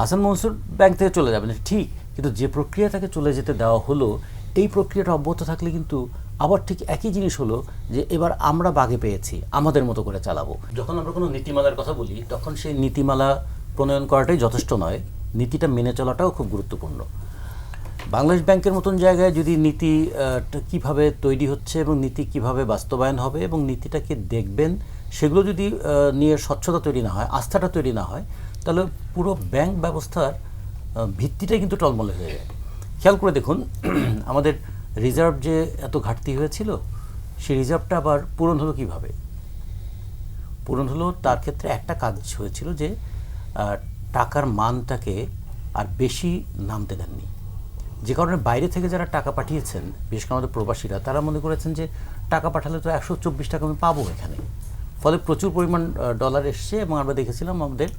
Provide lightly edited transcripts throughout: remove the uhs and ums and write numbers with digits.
Hasan Mansur bank থেকে চলে যাবেন ঠিক, কিন্তু যে প্রক্রিয়া তাকে চলে যেতে দেওয়া হলো এই প্রক্রিয়াটা অব্যাহত থাকলে কিন্তু আবার ঠিক একই জিনিস হলো যে এবার আমরা বাগে পেয়েছি, আমাদের মতো করে চালাবো। যখন আমরা কোনো নীতিমালার কথা বলি তখন সেই নীতিমালা প্রণয়ন করাটাই যথেষ্ট নয়, নীতিটা মেনে চলাটাও খুব গুরুত্বপূর্ণ। বাংলাদেশ ব্যাংকের মতন জায়গায় যদি নীতি কিভাবে তৈরি হচ্ছে এবং নীতি কিভাবে বাস্তবায়ন হবে এবং নীতিটাকে দেখবেন সেগুলো যদি নিয়ে স্বচ্ছতা তৈরি না হয়, আস্থাটা তৈরি না হয়, তাহলে পুরো ব্যাংক ব্যবস্থার ভিত্তিটাই কিন্তু টলমলে হয়ে যায়। খেয়াল করে দেখুন আমাদের রিজার্ভ যে এত ঘাটতি হয়েছিল সেই রিজার্ভটা আবার পূরণ হলো কিভাবে? পূরণ হলো তার ক্ষেত্রে একটা কাজ হয়েছিল যে টাকার মানটাকে আর বেশি নামতে দেননি, যে কারণে বাইরে থেকে যারা টাকা পাঠিয়েছেন বিশেষ করে আমাদের প্রবাসীরা তারা মনে করেছেন যে টাকা পাঠালে তো 124 টাকা আমি পাবো এখানে, ফলে প্রচুর পরিমাণ ডলার এসছে এবং আমরা দেখেছিলাম আমাদের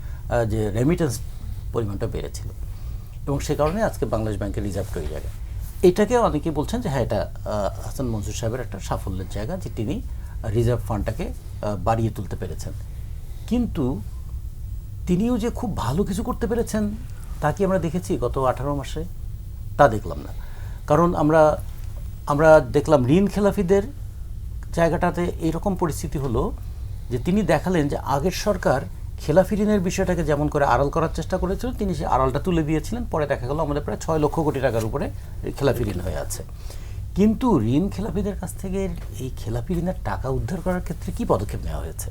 যে রেমিটেন্স পরিমাণটা বেড়েছিল এবং সে কারণে আজকে বাংলাদেশ ব্যাংকের রিজার্ভটা ওই জায়গায়। এটাকে অনেকে বলছেন যে হ্যাঁ এটা হাসান মনসুর সাহেবের একটা সাফল্যের জায়গা যে তিনি রিজার্ভ ফান্ডটাকে বাড়িয়ে তুলতে পেরেছেন, কিন্তু তিনিও যে খুব ভালো কিছু করতে পেরেছেন তা কি আমরা দেখেছি গত 18 মাসে? তা দেখলাম না। কারণ আমরা দেখলাম ঋণ খেলাফিদের জায়গাটাতে এইরকম পরিস্থিতি হলো যে তিনি দেখালেন যে আগের সরকার খেলাফি ঋণের বিষয়টাকে যেমন করে আড়াল করার চেষ্টা করেছিল তিনি সেই আড়ালটা তুলে দিয়েছিলেন, পরে দেখা গেল আমাদের প্রায় 6 লক্ষ কোটি টাকার উপরে খেলাফি ঋণ হয়ে আছে। কিন্তু ঋণ খেলাফিদের কাছ থেকে এই খেলাফি ঋণের টাকা উদ্ধার করার ক্ষেত্রে কি পদক্ষেপ নেওয়া হয়েছে?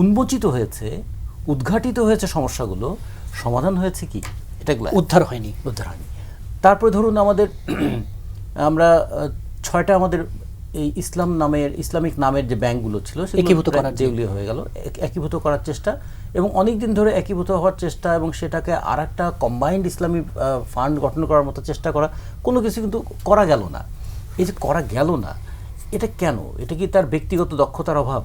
উন্মোচিত হয়েছে, উদ্ঘাটিত হয়েছে সমস্যাগুলো, সমাধান হয়েছে কি? এটাগুলো উদ্ধার হয়নি। তারপরে ধরুন আমরা 6টা আমাদের এই ইসলামিক নামের যে ব্যাংকগুলো ছিল যেগুলি হয়ে গেল একীভূত করার চেষ্টা এবং অনেক দিন ধরে একীভূত হওয়ার চেষ্টা এবং সেটাকে আর একটা কম্বাইন্ড ইসলামী ফান্ড গঠন করার মতো চেষ্টা করা, কোনো কিছু কিন্তু করা গেল না। এই যে করা গেল না এটা কেন? এটা কি তার ব্যক্তিগত দক্ষতার অভাব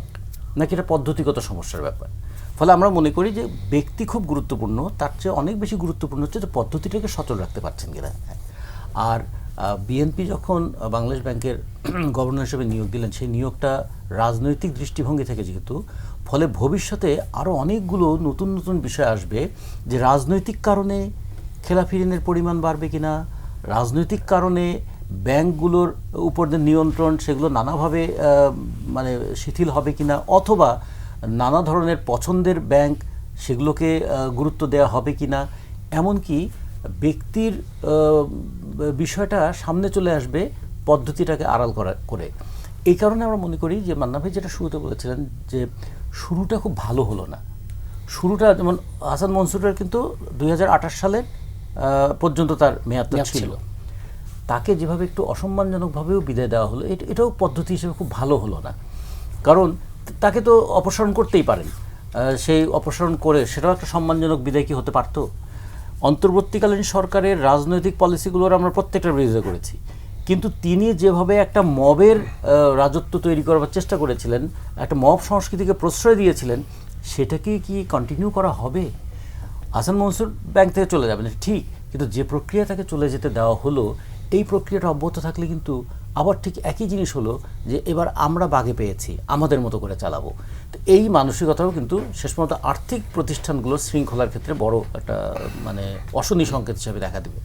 নাকি এটা পদ্ধতিগত সমস্যার ব্যাপার? ফলে আমরা মনে করি যে ব্যক্তি খুব গুরুত্বপূর্ণ, তার চেয়ে অনেক বেশি গুরুত্বপূর্ণ হচ্ছে যে পদ্ধতিটাকে সচল রাখতে পারছেন কিনা। আর বিএনপি যখন বাংলাদেশ ব্যাংকের গভর্নর হিসেবে নিয়োগ দিলেন সেই নিয়োগটা রাজনৈতিক দৃষ্টিভঙ্গি থেকে যেহেতু, ফলে ভবিষ্যতে আরও অনেকগুলো নতুন নতুন বিষয় আসবে যে রাজনৈতিক কারণে খেলাফি ঋণের পরিমাণ বাড়বে কিনা, রাজনৈতিক কারণে ব্যাংকগুলোর উপর যে নিয়ন্ত্রণ সেগুলো নানাভাবে মানে শিথিল হবে কিনা, অথবা নানা ধরনের পছন্দের ব্যাংক সেগুলোকে গুরুত্ব দেওয়া হবে কিনা, এমনকি ব্যক্তির বিষয়টা সামনে চলে আসবে পদ্ধতিটাকে আড়াল করে। এই কারণে আমরা মনে করি যে মান্না ভাই যেটা শুরুতে বলেছিলেন যে শুরুটা খুব ভালো হলো না। শুরুটা যেমন হাসান মনসুরের কিন্তু 2028 সালের পর্যন্ত তার মেয়াদটা ছিল, তাকে যেভাবে একটু অসম্মানজনকভাবেও বিদায় দেওয়া হলো এটাও পদ্ধতি হিসেবে খুব ভালো হলো না। কারণ তাকে তো অপসারণ করতেই পারেন, সেই অপসারণ করে সেটাও একটা সম্মানজনক বিদায় কি হতে পারতো? অন্তর্বর্তীকালীন সরকারের রাজনৈতিক পলিসিগুলোর আমরা প্রত্যেকটা বিরোধিতা করেছি, কিন্তু তিনি যেভাবে একটা মবের রাজত্ব তৈরি করার চেষ্টা করেছিলেন, একটা মব সংস্কৃতিকে প্রশ্রয় দিয়েছিলেন, সেটাকে কি কন্টিনিউ করা হবে? হাসান মনসুর ব্যাংক থেকে চলে যাবেন ঠিক, কিন্তু যে প্রক্রিয়া তাকে চলে যেতে দেওয়া হলো এই প্রক্রিয়াটা অব্যাহত থাকলে কিন্তু আবার ঠিক একই জিনিস হলো যে এবার আমরা বাগে পেয়েছি, আমাদের মতো করে চালাবো। তো এই মানসিকতাও কিন্তু শেষ পর্যন্ত আর্থিক প্রতিষ্ঠানগুলোর শৃঙ্খলার ক্ষেত্রে বড় একটা মানে অশনি সংকেত হিসেবে দেখা দেবে।